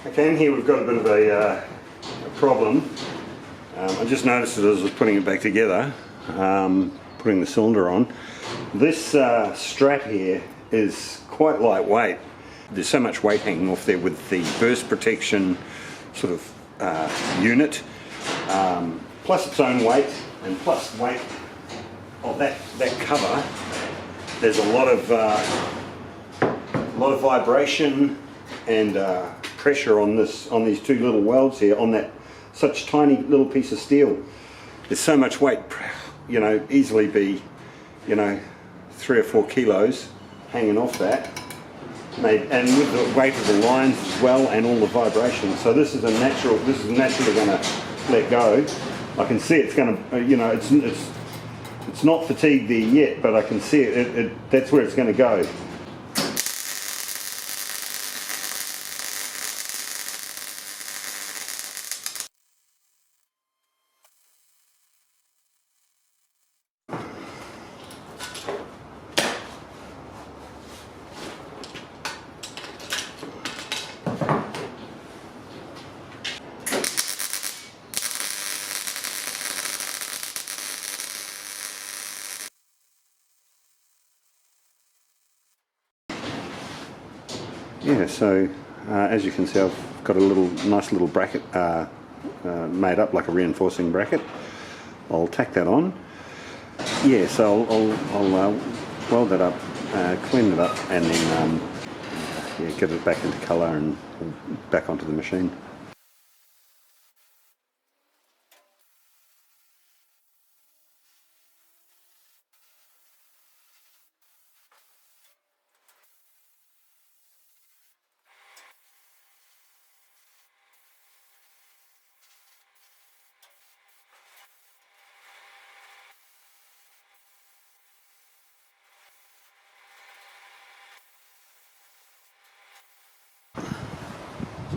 Okay, in here we've got a bit of a problem. I just noticed it as I was putting it back together, putting the cylinder on. This strap here is quite lightweight. There's so much weight hanging off there with the burst protection sort of unit, plus its own weight, and plus weight of that cover. There's a lot of vibration and pressure on these two little welds here on that such tiny little piece of steel. There's so much weight, you know, easily be, you know, 3 or 4 kilos hanging off that, and with the weight of the lines as well and all the vibration. So this is naturally going to let go. I can see it's going to, you know, it's not fatigued there yet, but I can see that's where it's going to go. Yeah, so as you can see, I've got a nice little bracket made up like a reinforcing bracket. I'll tack that on. Yeah, so I'll weld that up, clean it up, and then yeah, get it back into colour and back onto the machine.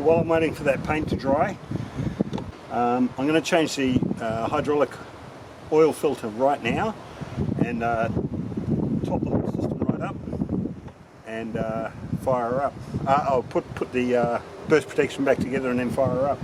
while I'm waiting for that paint to dry, I'm going to change the hydraulic oil filter right now and top the whole system right up and fire her up. I'll put the burst protection back together and then fire her up.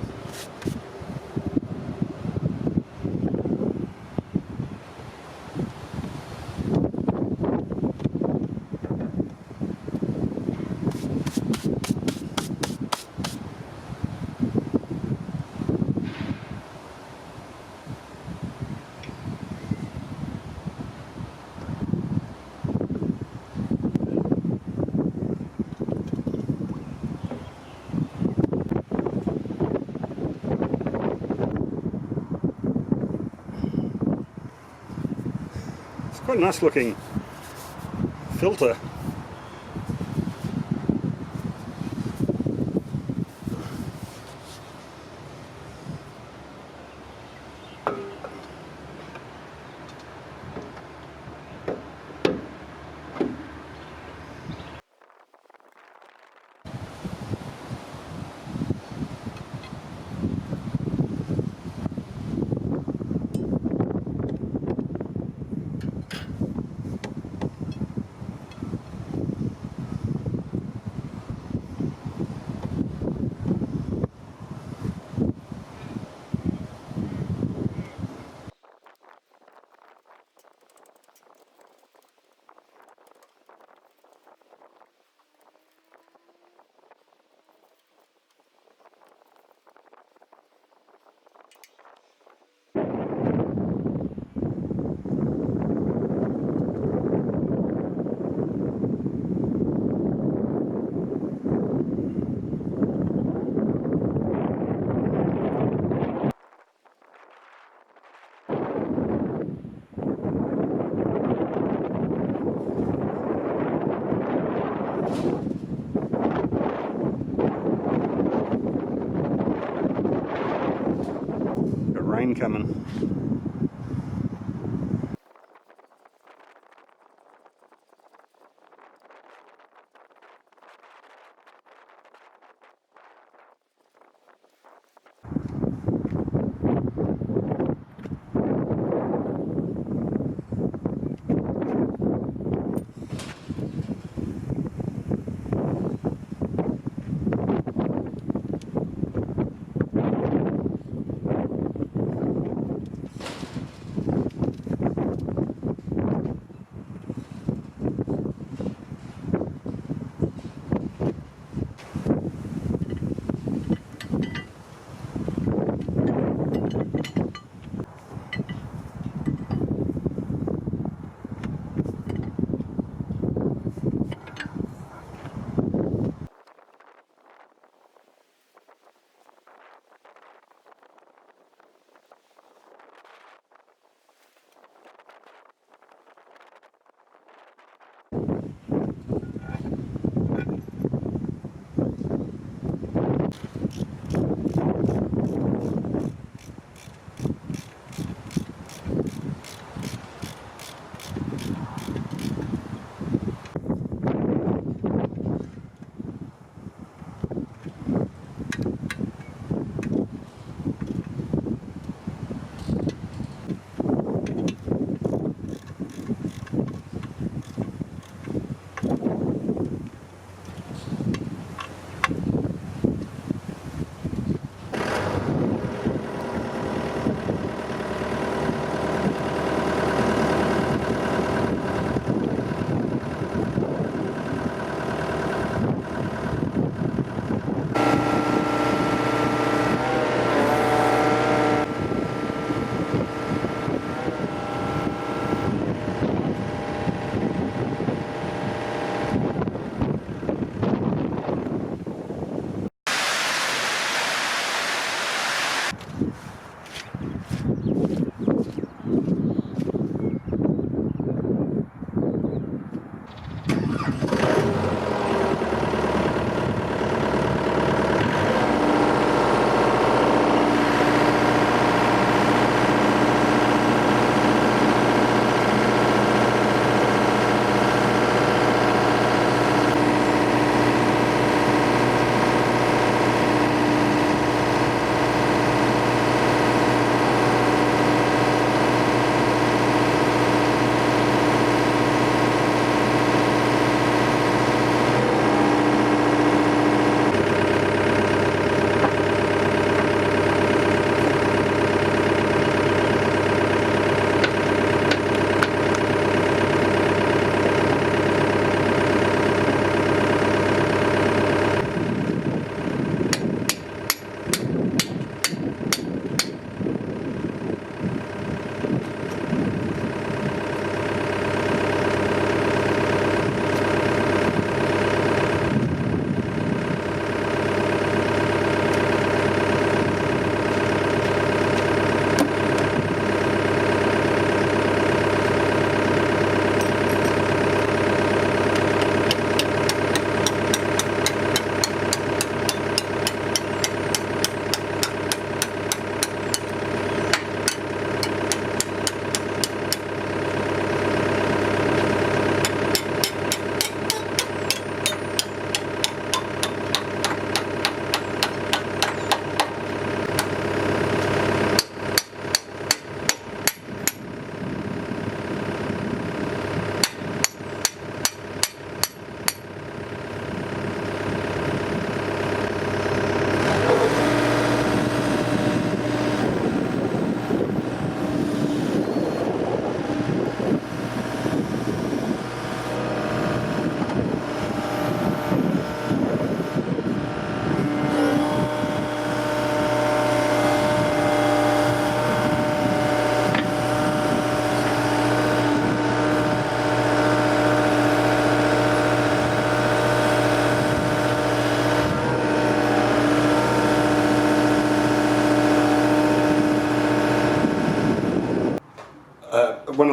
Quite a nice looking filter.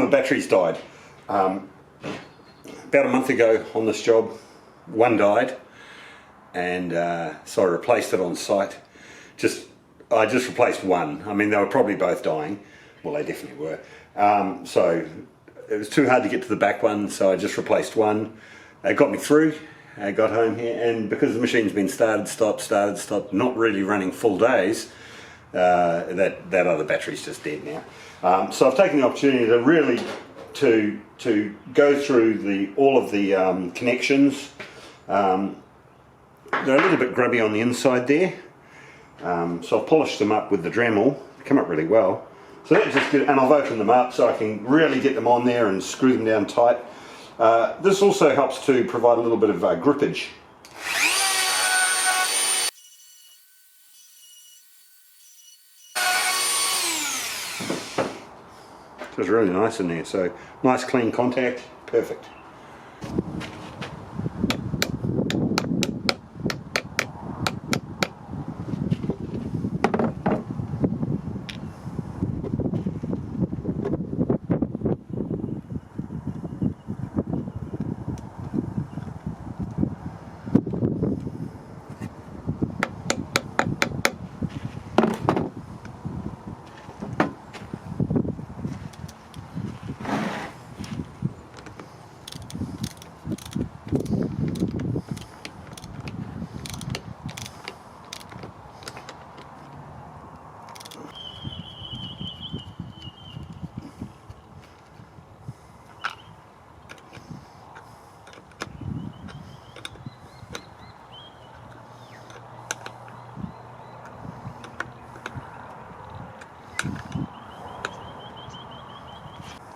batteries died. About a month ago on this job, one died, and so I replaced it on site. I just replaced one. I mean, they were probably both dying. Well, they definitely were. So it was too hard to get to the back one, so I just replaced one. It got me through. I got home here, and because the machine's been started, stopped, not really running full days, that other battery's just dead now. So I've taken the opportunity to really to go through all of the connections. They're a little bit grubby on the inside there, so I've polished them up with the Dremel. They come up really well. So that's just good, and I've opened them up so I can really get them on there and screw them down tight. This also helps to provide a little bit of grippage. So it's really nice in there, so nice clean contact, perfect.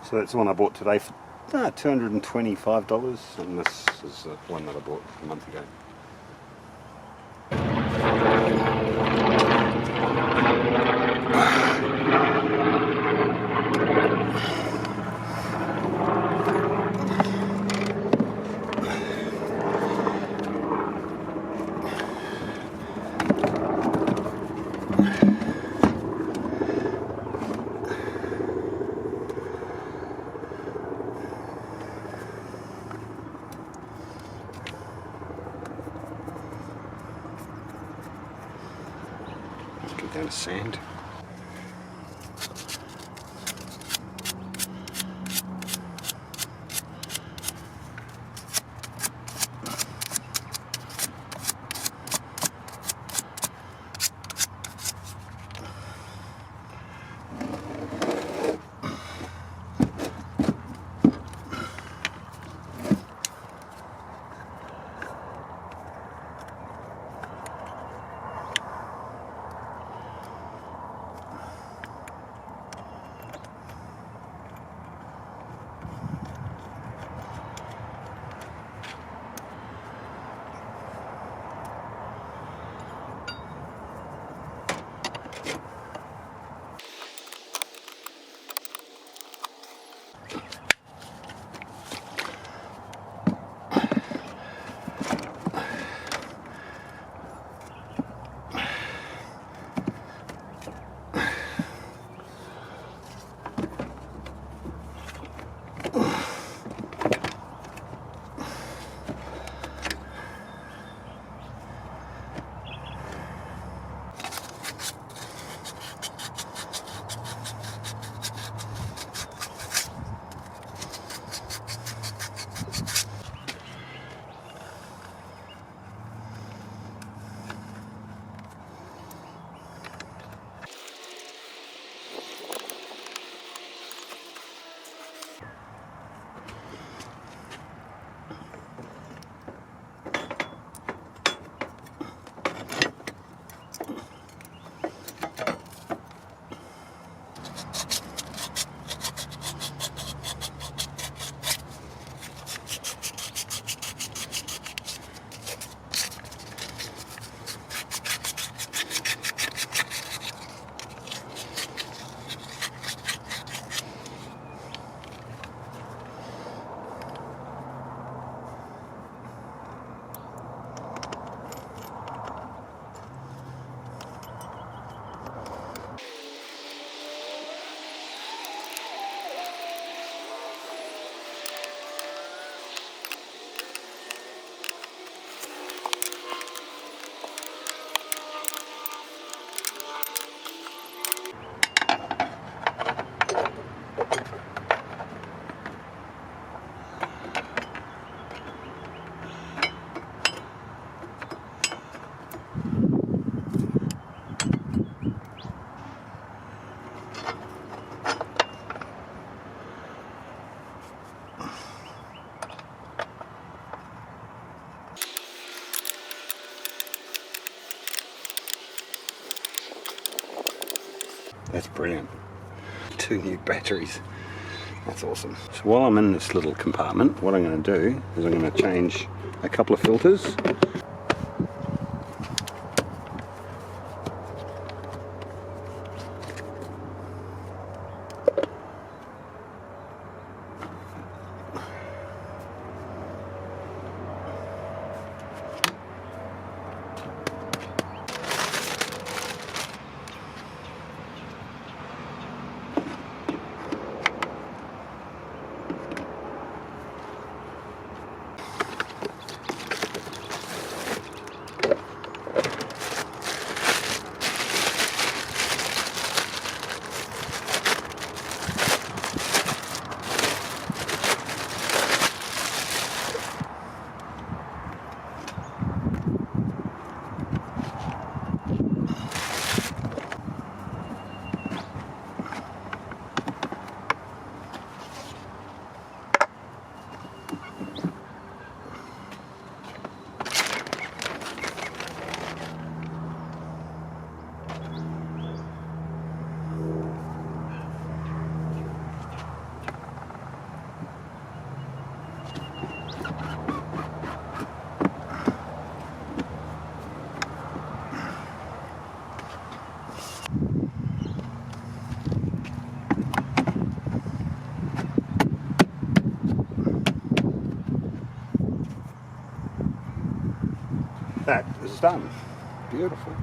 So that's the one I bought today for $225, and this is the one that I bought a month ago. Get down to sand. That's brilliant. 2 new batteries. That's awesome. So while I'm in this little compartment, what I'm going to do is I'm going to change a couple of filters. That is done. Beautiful.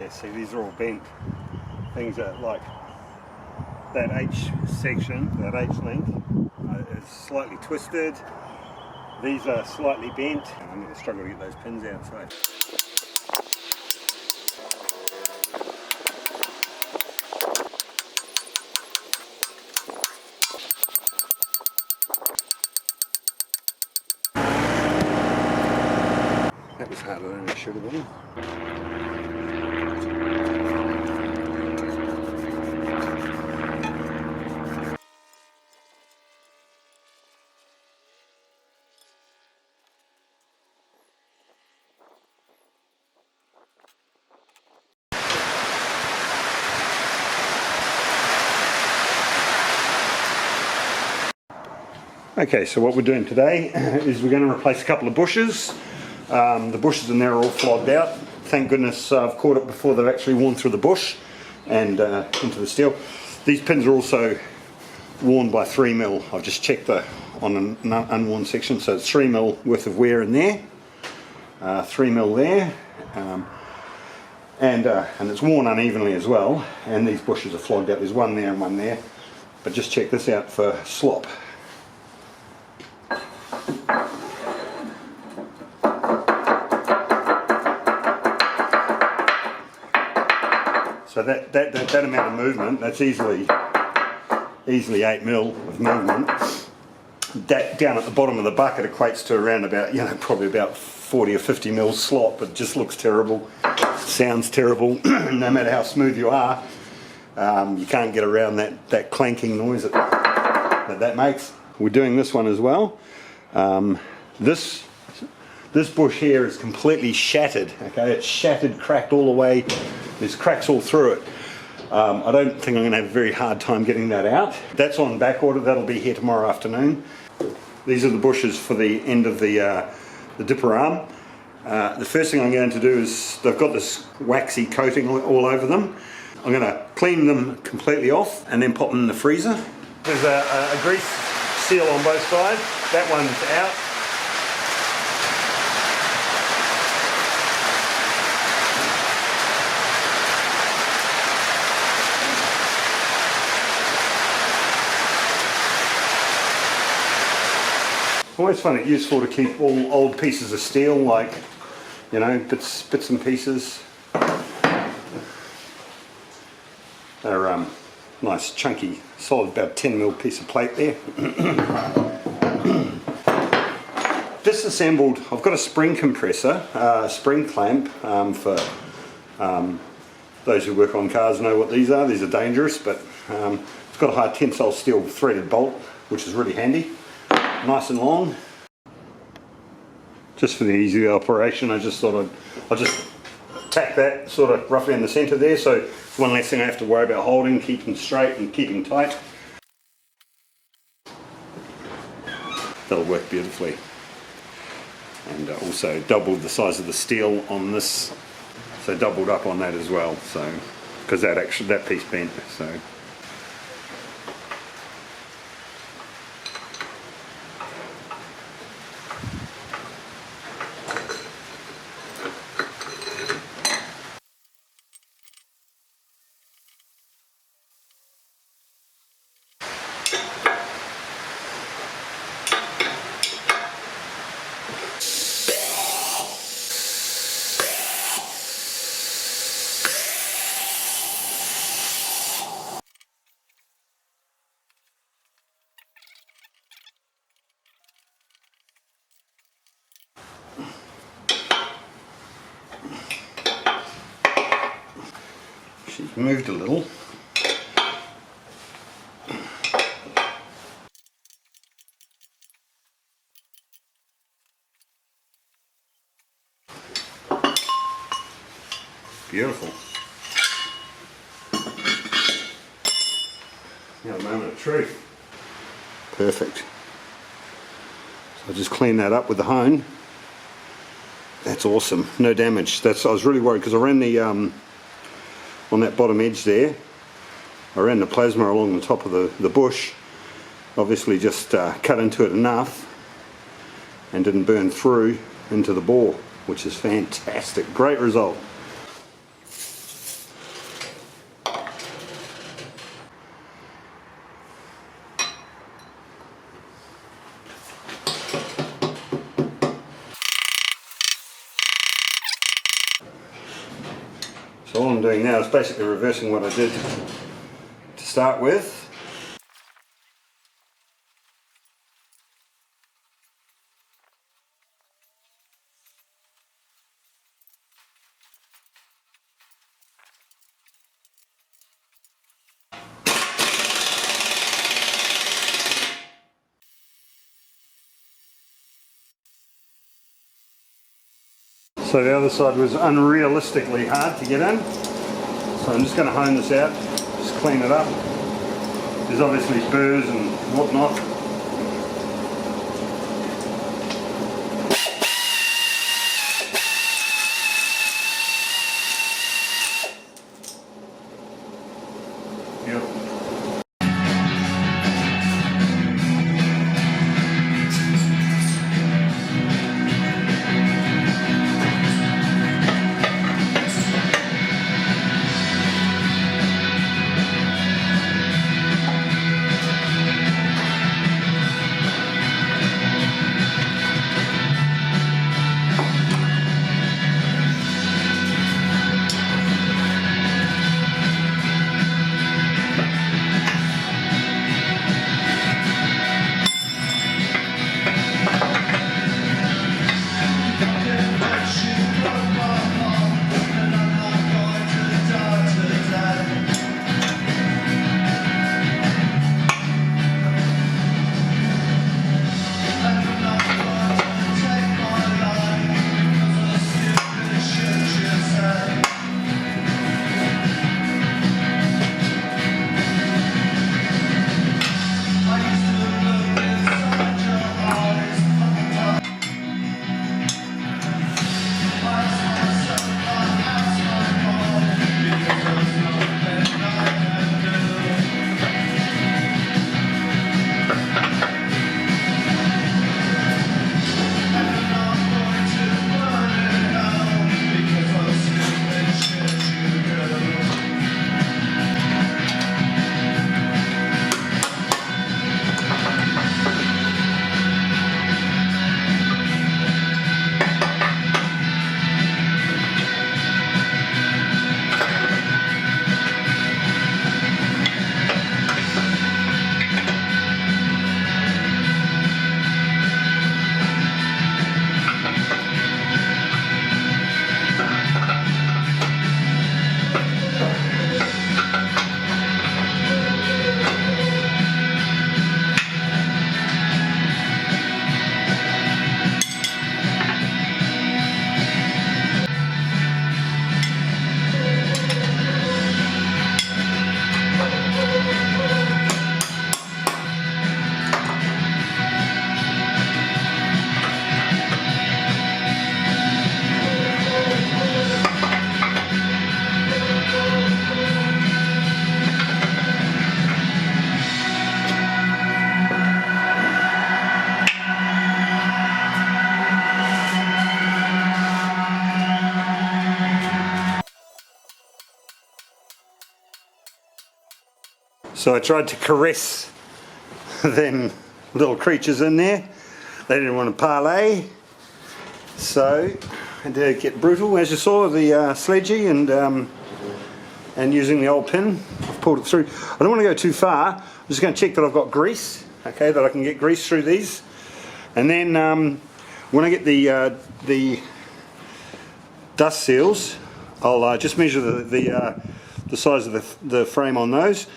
Yeah, see, these are all bent. Things that, like that H section, that H link, is slightly twisted. These are slightly bent. I'm going to struggle to get those pins out. So. That was harder than it should have been. Okay, so what we're doing today is we're going to replace a couple of bushes. The bushes in there are all flogged out. Thank goodness I've caught it before they've actually worn through the bush and into the steel. These pins are also worn by 3mm. I've just checked on an unworn section, so it's 3mm worth of wear in there, 3mm there, and it's worn unevenly as well. And these bushes are flogged out. There's one there and one there, but just check this out for slop. So that amount of movement, that's easily 8mm of movement. that down at the bottom of the bucket equates to around about, you know, probably about 40 or 50 mil slop. It just looks terrible, sounds terrible. No matter how smooth you are, you can't get around that clanking noise that makes. We're doing this one as well. This bush here is completely shattered. Okay, it's shattered, cracked all the way. There's cracks all through it. I don't think I'm going to have a very hard time getting that out. That's on back order. That'll be here tomorrow afternoon. These are the bushes for the end of the dipper arm. The first thing I'm going to do is, they've got this waxy coating all over them. I'm going to clean them completely off and then pop them in the freezer. There's a grease seal on both sides. That one's out. I always find it useful to keep all old pieces of steel, like, you know, bits and pieces. They're nice, chunky, solid, about 10mm piece of plate there. Disassembled, I've got a spring compressor, spring clamp, for those who work on cars know what these are. These are dangerous, but it's got a high tensile steel threaded bolt, which is really handy. Nice and long. Just for the easy operation, I just thought I'll just tack that sort of roughly in the centre there, so it's one less thing I have to worry about holding, keeping straight and keeping tight. That'll work beautifully. And also doubled the size of the steel on this, so doubled up on that as well, so because that piece bent, so. She's moved a little. Beautiful. Now a moment of truth. Perfect. So I'll just clean that up with the hone. That's awesome. No damage. I was really worried because I ran the on that bottom edge there, I ran the plasma along the top of the bush, obviously just cut into it enough and didn't burn through into the bore, which is fantastic. Great result. So all I'm doing now is basically reversing what I did to start with. So the other side was unrealistically hard to get in. So I'm just going to hone this out, just clean it up. There's obviously burrs and whatnot. Beautiful. So I tried to caress them little creatures in there. They didn't want to parley. So I had to get brutal, as you saw, the sledgy and using the old pin. I've pulled it through. I don't want to go too far. I'm just going to check that I've got grease, okay, that I can get grease through these. And then when I get the dust seals, I'll just measure the size of the frame on those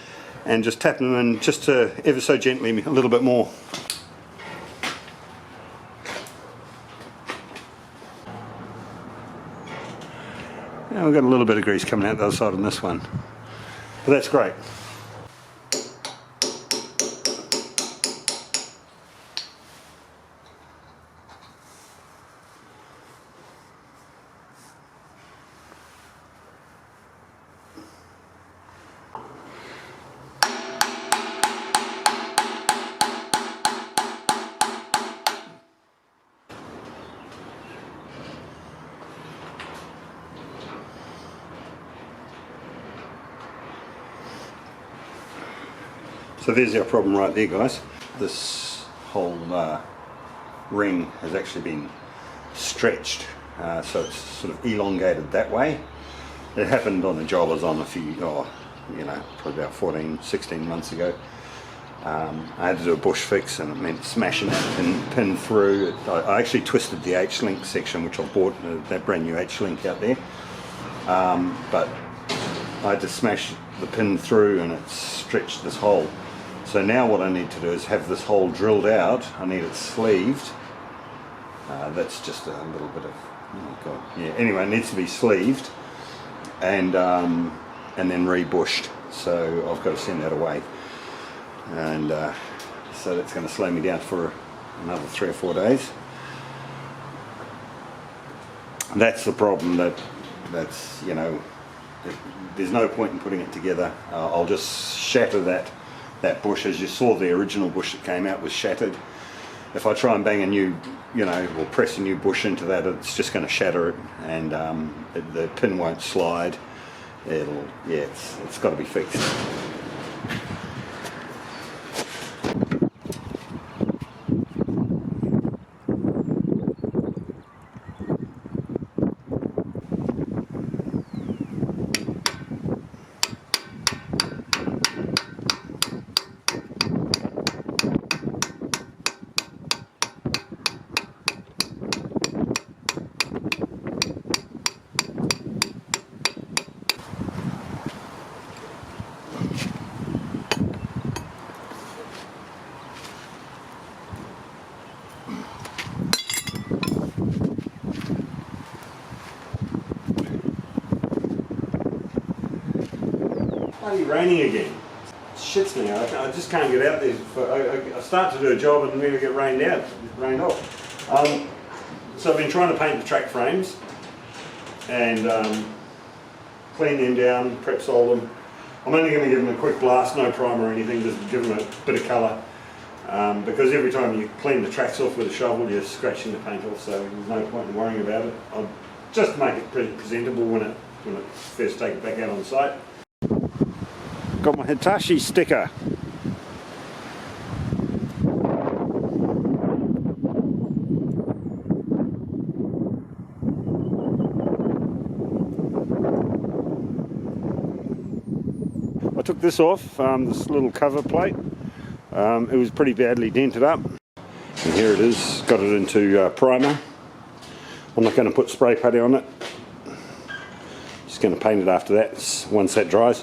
and just tap them in just to ever so gently a little bit more. Now we've got a little bit of grease coming out the other side on this one, but that's great. So there's our problem right there, guys. This whole ring has actually been stretched, so it's sort of elongated that way. It happened on a job I was on probably about 14, 16 months ago. I had to do a bush fix, and it meant smashing that pin through. I actually twisted the H-link section, which I bought, that brand new H-link out there. But I had to smash the pin through, and it stretched this hole. So now what I need to do is have this hole drilled out. I need it sleeved. That's just a little bit of, oh God, yeah. Anyway, it needs to be sleeved and then rebushed. So I've got to send that away, and so that's going to slow me down for another 3 or 4 days. That's the problem. That's there's no point in putting it together. I'll just shatter that bush. As you saw, the original bush that came out was shattered. If I try and bang a new, or press a new bush into that, it's just going to shatter it, and the pin won't slide. It's got to be fixed. Bloody raining again. It shits me. I just can't get out there. I start to do a job and then I get rained off. So I've been trying to paint the track frames and clean them down, prep sole them. I'm only going to give them a quick blast, no primer or anything, just give them a bit of colour. Because every time you clean the tracks off with a shovel, you're scratching the paint off, so there's no point in worrying about it. I'll just make it pretty presentable when I first take it back out on site. Got my Hitachi sticker. I took this off, this little cover plate. It was pretty badly dented up. And here it is, got it into primer. I'm not going to put spray putty on it. Just going to paint it after that, once that dries.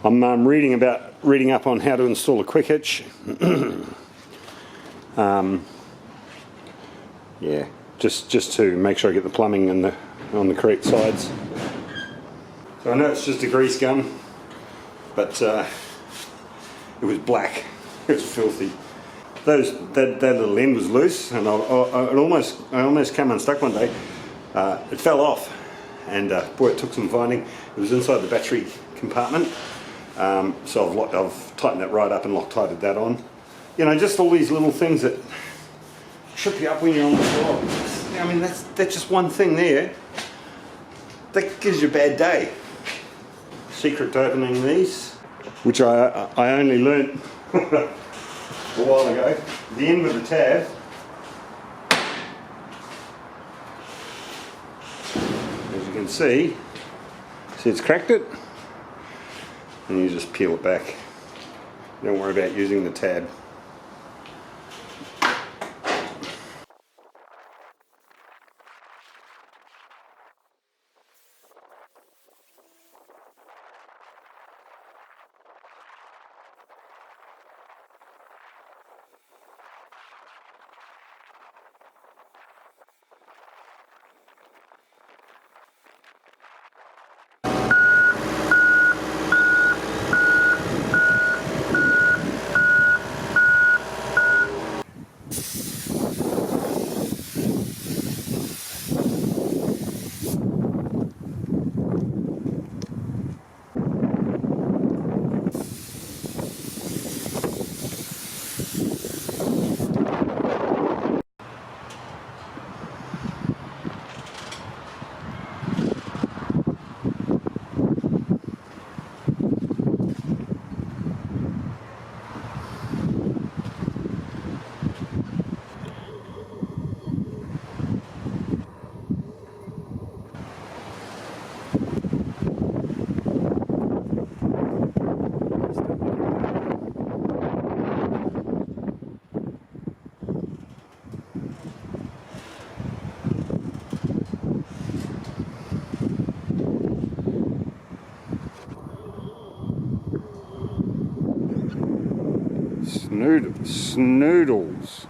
I'm reading up on how to install a quick hitch. Yeah, just to make sure I get the plumbing on the correct sides. So I know it's just a grease gun, but it was black. It was filthy. That little end was loose, and I almost came unstuck one day. It fell off, and boy, it took some finding. It was inside the battery compartment. So I've tightened that right up and Loctited that on. Just all these little things that trip you up when you're on the job. I mean, that's just one thing there. That gives you a bad day. Secret to opening these. which I only learnt a while ago. The end with the tab, as you can see it's cracked it, and you just peel it back. Don't worry about using the tab. Snoodles.